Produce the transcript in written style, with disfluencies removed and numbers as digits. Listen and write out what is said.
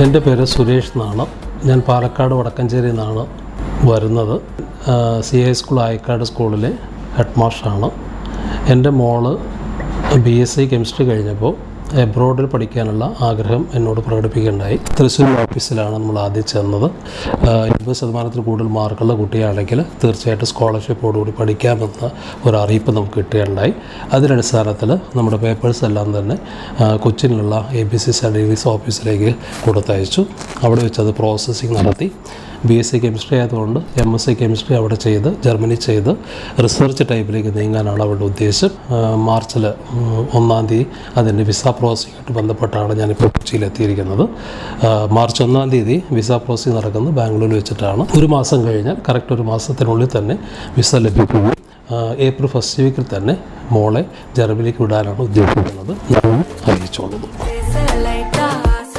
എൻ്റെ പേര് സുരേഷ് എന്നാണ്. ഞാൻ പാലക്കാട് വടക്കഞ്ചേരിയിൽ നിന്നാണ് വരുന്നത്. CI സ്കൂൾ ആയിക്കാട് സ്കൂളിലെ ഹെഡ് മാസ്റ്ററാണ്. എൻ്റെ മോള് BSc കെമിസ്ട്രി കഴിഞ്ഞപ്പോൾ എബ്രോഡിൽ പഠിക്കാനുള്ള ആഗ്രഹം എന്നോട് പ്രകടിപ്പിക്കുകയുണ്ടായി. തൃശ്ശൂർ ഓഫീസിലാണ് നമ്മൾ ആദ്യം ചെന്നത്. 80% കൂടുതൽ മാർക്കുള്ള കുട്ടിയാണെങ്കിൽ തീർച്ചയായിട്ടും സ്കോളർഷിപ്പോടുകൂടി പഠിക്കാമെന്ന ഒരു അറിയിപ്പ് നമുക്ക് കിട്ടുകയുണ്ടായി. അതിനടിസ്ഥാനത്തിൽ നമ്മുടെ പേപ്പേഴ്സ് എല്ലാം തന്നെ കൊച്ചിയിലുള്ള ABC സ്റ്റഡീസ് ഓഫീസിലേക്ക് കൊടുത്തയച്ചു. അവിടെ വെച്ചത് പ്രോസസ്സിങ് നടത്തി. BSc കെമിസ്ട്രി ആയതുകൊണ്ട് MSc കെമിസ്ട്രി അവിടെ ചെയ്ത് ജർമ്മനി ചെയ്ത് റിസർച്ച് ടൈപ്പിലേക്ക് നീങ്ങാനാണ് അവരുടെ ഉദ്ദേശം. മാർച്ചിൽ 1-ാം തീയതി അതിൻ്റെ വിസ പ്രോസസ്സിങ്ങായിട്ട് ബന്ധപ്പെട്ടാണ് ഞാനിപ്പോൾ കൊച്ചിയിലെത്തിയിരിക്കുന്നത്. മാർച്ച് 1-ാം തീയതി വിസ പ്രോസസ്സിങ് നടക്കുന്നത് ബാംഗ്ലൂരിൽ വെച്ചിട്ടാണ്. ഒരു മാസം കഴിഞ്ഞാൽ കറക്റ്റ് ഒരു മാസത്തിനുള്ളിൽ തന്നെ വിസ ലഭിക്കുകയും ഏപ്രിൽ ഫസ്റ്റ് വീക്കിൽ തന്നെ മോളെ ജർമ്മനിലേക്ക് വിടാനാണ് ഉദ്ദേശിക്കുന്നത്. ഞാൻ അറിയിച്ചോളുന്നു.